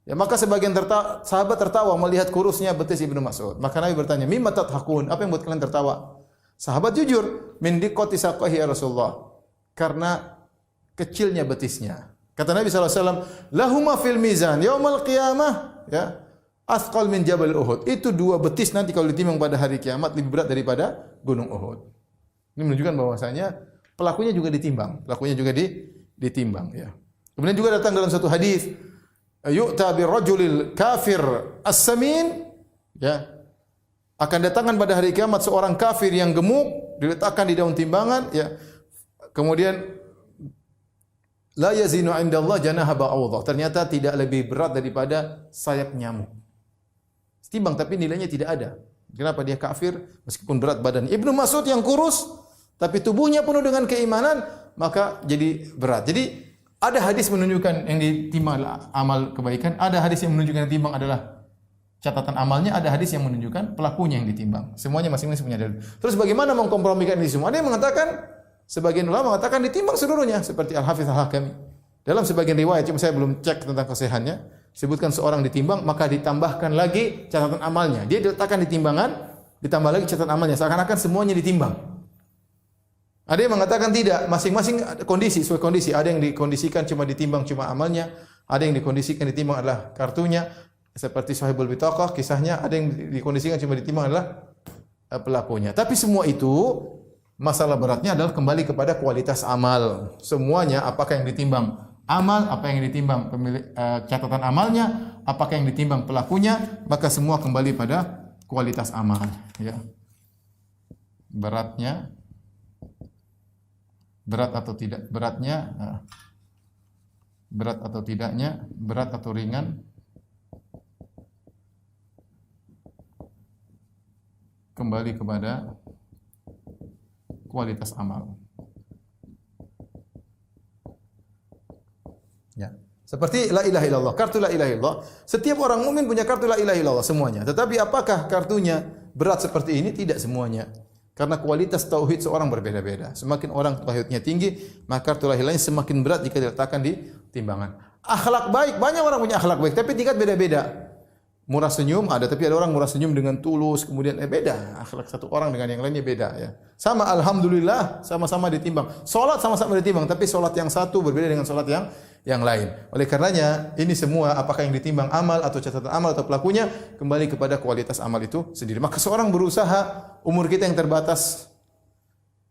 Ya, maka sebagian sahabat tertawa melihat kurusnya betis Ibnu Mas'ud. Maka Nabi bertanya, "Mimma tadhakun?" Apa yang buat kalian tertawa? Sahabat jujur, "Min diqqati saqahi ya Rasulullah." Karena kecilnya betisnya. Kata Nabi SAW, "Lahuma fil mizan yaumal qiyamah." Ya. Athqal min Jabal Uhud. Itu 2 betis nanti kalau ditimbang pada hari kiamat lebih berat daripada gunung Uhud. Ini menunjukkan bahwasanya pelakunya juga ditimbang. Pelakunya juga ditimbang ya. Kemudian juga datang dalam satu hadis, yu'ta birrajulil kafir as-samin ya. Akan datangkan pada hari kiamat seorang kafir yang gemuk diletakkan di daun timbangan ya. Kemudian la yazinu 'indallah janaha ba'udha. Ternyata tidak lebih berat daripada sayap nyamuk. Timbang tapi nilainya tidak ada. Kenapa dia kafir meskipun berat badannya? Ibnu Mas'ud yang kurus tapi tubuhnya penuh dengan keimanan, maka jadi berat. Jadi ada hadis menunjukkan yang ditimbang adalah amal kebaikan, ada hadis yang menunjukkan yang ditimbang adalah catatan amalnya, ada hadis yang menunjukkan pelakunya yang ditimbang. Semuanya masing-masing punya dalil. Terus bagaimana mengkompromikan ini semua? Ada yang mengatakan, sebagian ulama mengatakan ditimbang seluruhnya seperti Al-Hafiz Al-Hakami. Dalam sebagian riwayat, cuma saya belum cek tentang kesahihannya, sebutkan seorang ditimbang maka ditambahkan lagi catatan amalnya. Dia diletakkan di timbangan, ditambah lagi catatan amalnya, seakan-akan semuanya ditimbang. Ada yang mengatakan tidak, masing-masing kondisi, sesuai kondisi. Ada yang dikondisikan cuma ditimbang cuma amalnya, ada yang dikondisikan ditimbang adalah kartunya, seperti Sahibul Bitaqah kisahnya, ada yang dikondisikan cuma ditimbang adalah pelakunya. Tapi semua itu masalah beratnya adalah kembali kepada kualitas amal. Semuanya apakah yang ditimbang amal, apa yang ditimbang pemilik catatan amalnya, apakah yang ditimbang pelakunya, maka semua kembali pada kualitas amal ya. Berat atau tidak beratnya, berat atau tidaknya, berat atau ringan, kembali kepada kualitas amal. Ya. Seperti la ilaha illallah, kartu la ilaha illallah. Setiap orang mukmin punya kartu la ilaha illallah semuanya. Tetapi apakah kartunya berat seperti ini? Tidak semuanya. Karena kualitas tauhid seorang berbeda-beda. Semakin orang tauhidnya tinggi, maka kartu la ilaha illallah semakin berat jika diletakkan di timbangan. Akhlak baik, banyak orang punya akhlak baik, tapi tingkat beda-beda. Murah senyum ada, tapi ada orang murah senyum dengan tulus, kemudian beda. Akhlak satu orang dengan yang lainnya beda ya. Sama alhamdulillah, sama-sama ditimbang. Salat sama-sama ditimbang, tapi salat yang satu berbeda dengan salat yang lain. Oleh karenanya, ini semua apakah yang ditimbang amal atau catatan amal atau pelakunya kembali kepada kualitas amal itu sendiri. Maka seorang berusaha, umur kita yang terbatas,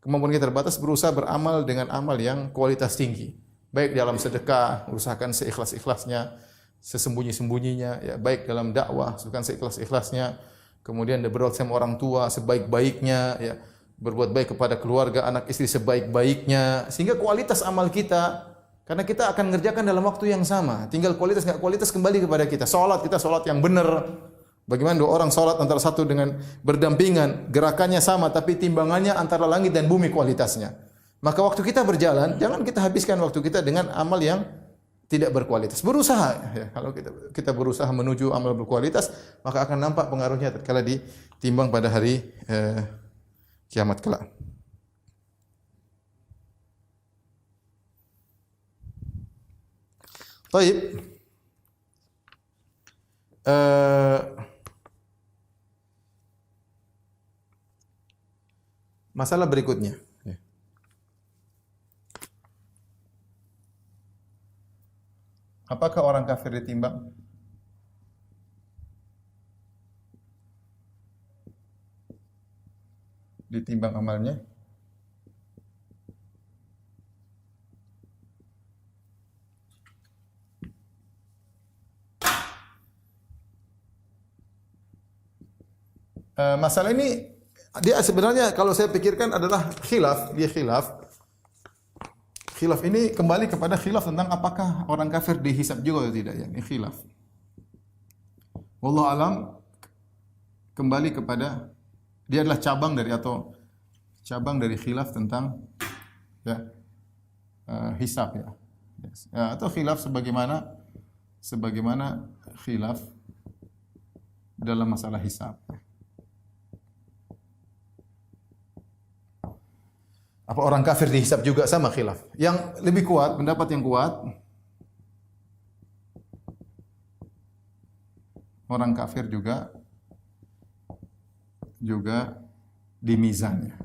kemampuan kita terbatas, berusaha beramal dengan amal yang kualitas tinggi. Baik dalam sedekah, usahakan seikhlas-ikhlasnya, sesembunyi-sembunyinya, ya, baik dalam dakwah, usahakan seikhlas-ikhlasnya. Kemudian berbuat sama orang tua sebaik-baiknya, ya, berbuat baik kepada keluarga, anak istri sebaik-baiknya, sehingga kualitas amal kita, karena kita akan mengerjakan dalam waktu yang sama. Tinggal kualitas enggak kualitas kembali kepada kita. Salat kita salat yang benar. Bagaimana dua orang salat antara satu dengan berdampingan, gerakannya sama tapi timbangannya antara langit dan bumi kualitasnya. Maka waktu kita berjalan, jangan kita habiskan waktu kita dengan amal yang tidak berkualitas. Berusaha, ya. Kalau kita berusaha menuju amal berkualitas, maka akan nampak pengaruhnya tatkala ditimbang pada hari kiamat kelak. Baik. Masalah berikutnya. Apakah orang kafir ditimbang? Ditimbang amalnya? Masalah ini dia sebenarnya kalau saya pikirkan adalah khilaf, dia khilaf. Khilaf ini kembali kepada khilaf tentang apakah orang kafir dihisab juga atau tidak ya. Ini khilaf. Wallahu alam, kembali kepada dia adalah cabang dari khilaf tentang ya hisab ya. Atau khilaf sebagaimana khilaf dalam masalah hisab. Apa orang kafir dihisab juga, sama khilaf. Yang lebih kuat, pendapat yang kuat, orang kafir juga di mizannya.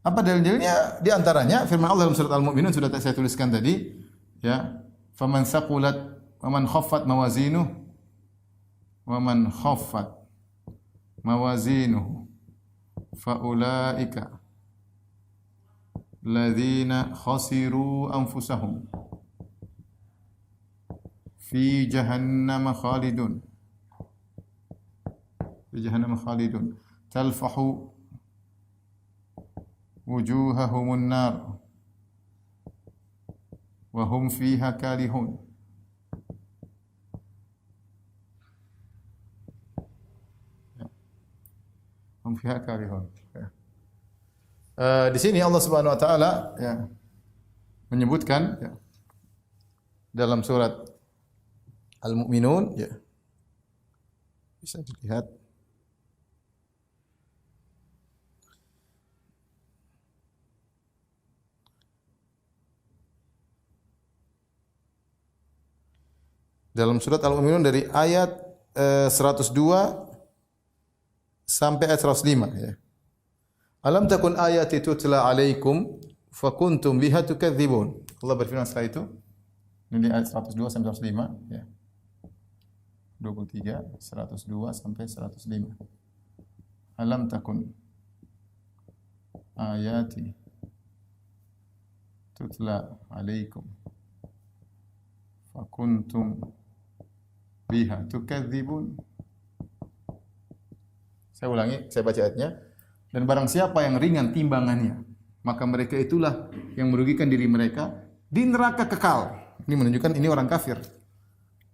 Apa dalilnya? Di antaranya firman Allah dalam surat Al-Mu'minun sudah saya tuliskan tadi, ya. Faman saqulat wa man khaffat mawazinuhu wa man khaffat mawazinuhu faulaika ladzina khasiru anfusahum fi jahannam khalidun talfahu wujuhahumun nar wa hum fiha kalihun. Hum fiha kalihun. Di sini Allah Subhanahu wa taala ya menyebutkan ya, dalam surat Al-Mu'minun ya. Bisa dilihat dalam surat Al-Mu'minun dari ayat 102 sampai ayat 105 ya. Alam takun ayati tutla alaikum fakuntum biha tukadzibun. Allah berfirman setelah itu. Ini ayat 102 sampai 105 ya. 23 102 sampai 105. Alam takun ayati tutla alaikum fakuntum biha tukadzibun. Saya ulangi, saya baca ayatnya. Dan barang siapa yang ringan timbangannya, maka mereka itulah yang merugikan diri mereka di neraka kekal. Ini menunjukkan ini orang kafir.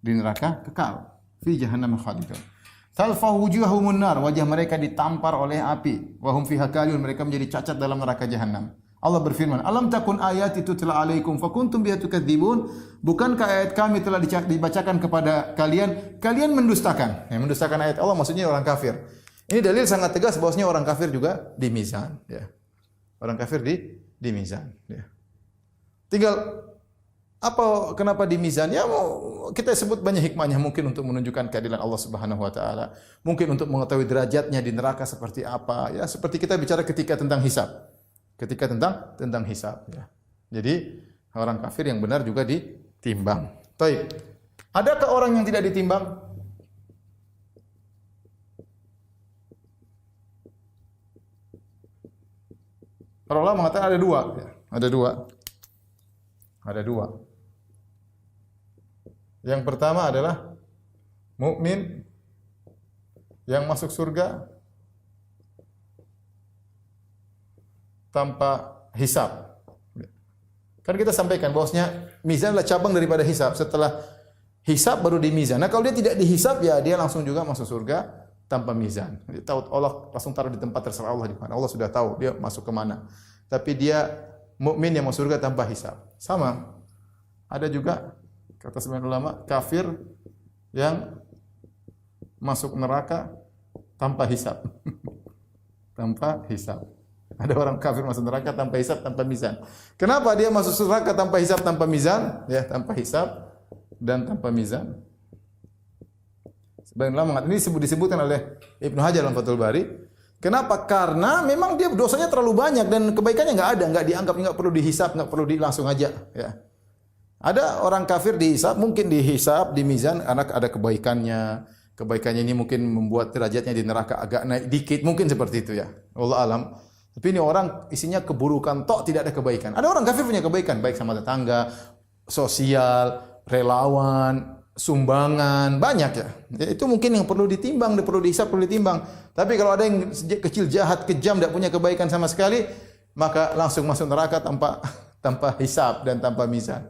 Di neraka kekal. Fi jahannam khalidun. Talfahu wujuhahumun nar, wajah mereka ditampar oleh api. Wa hum fiha kalihun, mereka menjadi cacat dalam neraka jahanam. Allah berfirman, "Alam takun ayati tutla alaikum fakuntum biha tukadzibun?" Bukankah ayat kami telah dibacakan kepada kalian, kalian mendustakan? Yang mendustakan ayat Allah maksudnya orang kafir. Ini dalil sangat tegas bahwasanya orang kafir juga di mizan, ya. Orang kafir di mizan, ya. Tinggal Kenapa di mizan? Ya kita sebut banyak hikmahnya, mungkin untuk menunjukkan keadilan Allah Subhanahu wa taala, mungkin untuk mengetahui derajatnya di neraka seperti apa, ya seperti kita bicara ketika tentang hisab. Ketika tentang hisab, ya. Jadi orang kafir yang benar juga ditimbang. Baik. Adakah orang yang tidak ditimbang? Para ulama mengatakan ada dua, ya. Ada dua. Yang pertama adalah mukmin yang masuk surga tanpa hisab. Kan kita sampaikan bahwasanya mizan adalah cabang daripada hisab. Setelah hisab baru di mizan. Nah, kalau dia tidak dihisab, ya dia langsung juga masuk surga tanpa mizan. Dia tahu Allah langsung taruh di tempat terserah Allah di mana. Allah sudah tahu dia masuk ke mana. Tapi dia mukmin yang masuk surga tanpa hisab. Sama. Ada juga kata sebagian ulama kafir yang masuk neraka tanpa hisab. Tanpa hisab. Ada orang kafir masuk neraka tanpa hisab, tanpa mizan. Kenapa dia masuk neraka tanpa hisab, tanpa mizan? Ya, tanpa hisab dan tanpa mizan. Sebagian ulama mengatakan ini disebutkan oleh Ibnu Hajar dalam Fathul Bari. Kenapa? Karena memang dia dosanya terlalu banyak dan kebaikannya nggak dianggap, nggak perlu dihisab, nggak perlu langsung aja. Ya. Ada orang kafir dihisab, mungkin dihisab, di mizan, anak ada kebaikannya. Kebaikannya ini mungkin membuat derajatnya di neraka agak naik dikit, mungkin seperti itu ya. Allah alam. Tapi ini orang isinya keburukan, tok tidak ada kebaikan. Ada orang kafir punya kebaikan, baik sama tetangga, sosial, relawan, sumbangan, banyak ya. Itu mungkin yang perlu ditimbang, perlu dihisab, perlu ditimbang. Tapi kalau ada yang kecil, jahat, kejam, tidak punya kebaikan sama sekali, maka langsung masuk neraka tanpa hisab dan tanpa mizan.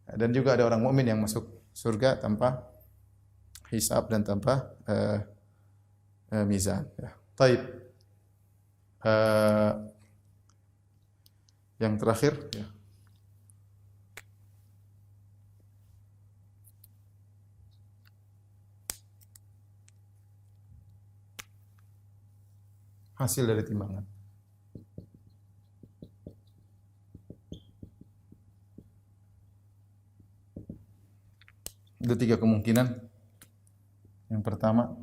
Dan juga ada orang mukmin yang masuk surga tanpa hisab dan tanpa mizan. Ya. Taib. Yang terakhir, ya. Hasil dari timbangan. Ada 3 kemungkinan. Yang pertama,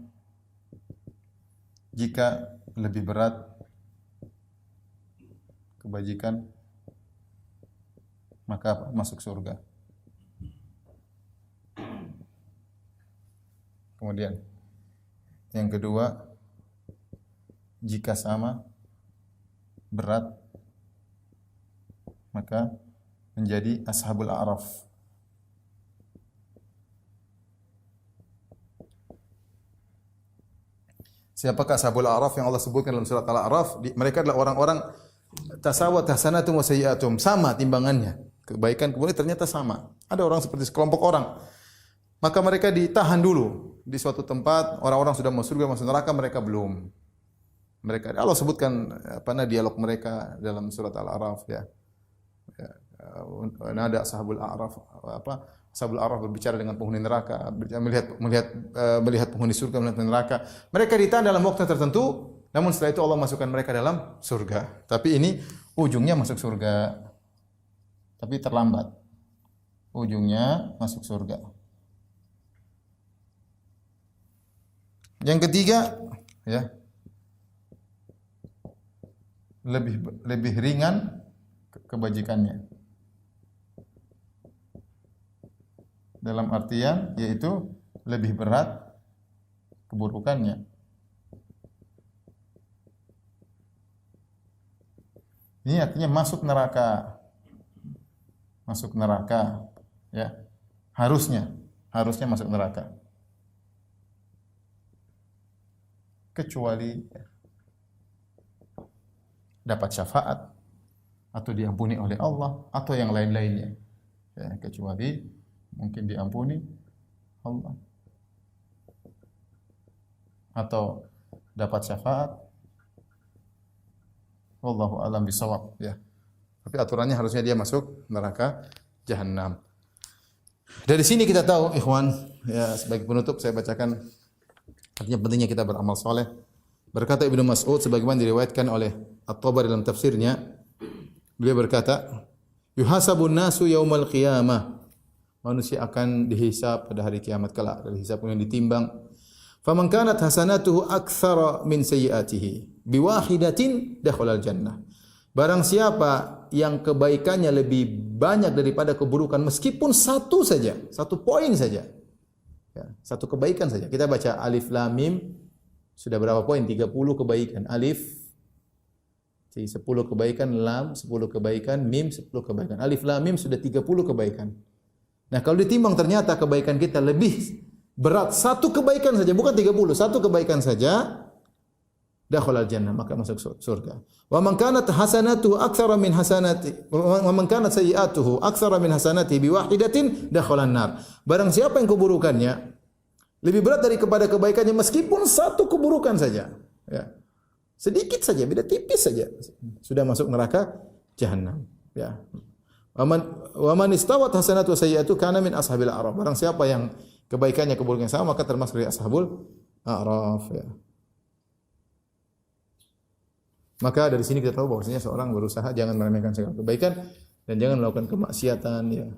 jika lebih berat kebajikan, maka masuk surga. Kemudian, yang kedua, jika sama berat, maka menjadi ashabul a'raf. Siapakah ashabul a'raf yang Allah sebutkan dalam surat Al-A'raf? Mereka adalah orang-orang tasawat hasanatum wa sayyi'atum, sama timbangannya. Kebaikan kemudian ternyata sama. Ada orang seperti sekelompok orang. Maka mereka ditahan dulu di suatu tempat, orang-orang sudah masuk surga, masuk neraka, mereka belum. Mereka Allah sebutkan dialog mereka dalam surat Al-A'raf ya. Nada ashabul a'raf ashabul a'raf berbicara dengan penghuni neraka, melihat penghuni surga, melihat neraka. Mereka ditahan dalam waktu tertentu, namun setelah itu Allah masukkan mereka dalam surga. Tapi ini ujungnya masuk surga. Tapi terlambat. Ujungnya masuk surga. Yang ketiga, ya. Lebih ringan kebajikannya. Dalam artian yaitu lebih berat keburukannya. Ini artinya masuk neraka. Masuk neraka, ya. Harusnya masuk neraka. Kecuali dapat syafaat atau diampuni oleh Allah atau yang lain-lainnya. Ya, kecuali mungkin diampuni Allah atau dapat syafaat. Wallahu a'lam bishawab, ya. Tapi aturannya harusnya dia masuk neraka jahanam. Dari sini kita tahu, ikhwan, ya, sebagai penutup saya bacakan artinya pentingnya kita beramal soleh. Berkata Ibnu Mas'ud sebagaimana diriwayatkan oleh At-Tabari dalam tafsirnya, beliau berkata, Yuhasabun nasu yaumal qiyamah. Manusia akan dihisab pada hari kiamat kelak, dari hisab yang ditimbang. Faman kanat hasanatuhu aktsara min sayyiatihi biwahidatin dakhala al-jannah. Barang siapa yang kebaikannya lebih banyak daripada keburukan meskipun satu saja, satu poin saja. Ya, satu kebaikan saja. Kita baca alif lam mim sudah berapa poin? 30 kebaikan. Alif 10 kebaikan, lam 10 kebaikan, mim 10 kebaikan. Alif lam mim sudah 30 kebaikan. Nah, kalau ditimbang ternyata kebaikan kita lebih berat satu kebaikan saja, bukan 30, satu kebaikan saja, dakhalal jannah, maka masuk surga. Wa man kanat hasanatuhu aktsara min hasanati wa man kanat sayyi'atuhu aktsara min hasanati biwahidatin dakhalan nar. Barang siapa yang keburukannya lebih berat daripada kebaikannya meskipun satu keburukan saja, ya. Sedikit saja, beda tipis saja, sudah masuk neraka jahanam, ya. Wa man istawat hasanatu wa sayyi'atu kana min ashabil a'raf. Barang siapa yang kebaikannya keburukannya sama, maka termasuk dari ashabul a'raf, ya. Maka dari sini kita tahu bahwasanya seorang berusaha jangan meremehkan segala kebaikan dan jangan melakukan kemaksiatan, ya.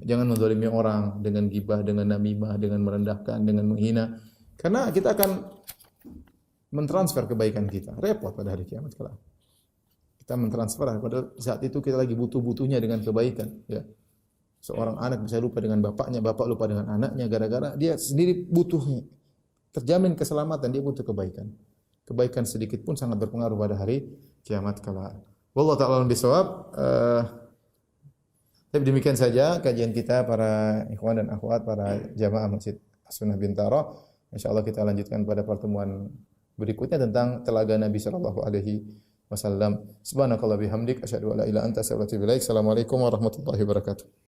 Jangan menzalimi orang dengan gibah, dengan namimah, dengan merendahkan, dengan menghina. Karena kita akan mentransfer kebaikan kita. Repot pada hari kiamat kelak. Kita mentransfer pada saat itu kita lagi butuh-butuhnya dengan kebaikan, ya. Seorang anak bisa lupa dengan bapaknya, bapak lupa dengan anaknya gara-gara dia sendiri butuhnya. Terjamin keselamatan, dia butuh kebaikan. Kebaikan sedikit pun sangat berpengaruh pada hari kiamat kelak. Wallahu ta'ala alam bisawab. Tapi demikian saja kajian kita para ikhwan dan akhwat, para jamaah Masjid As-Sunnah Bintaro. Insyaallah kita lanjutkan pada pertemuan berikutnya tentang telaga Nabi sallallahu alaihi wasallam. Subhanakallah bihamdik asyhadu an la ilaha illa anta astaghfiruka wa atubu ilaik. Assalamualaikum warahmatullahi wabarakatuh.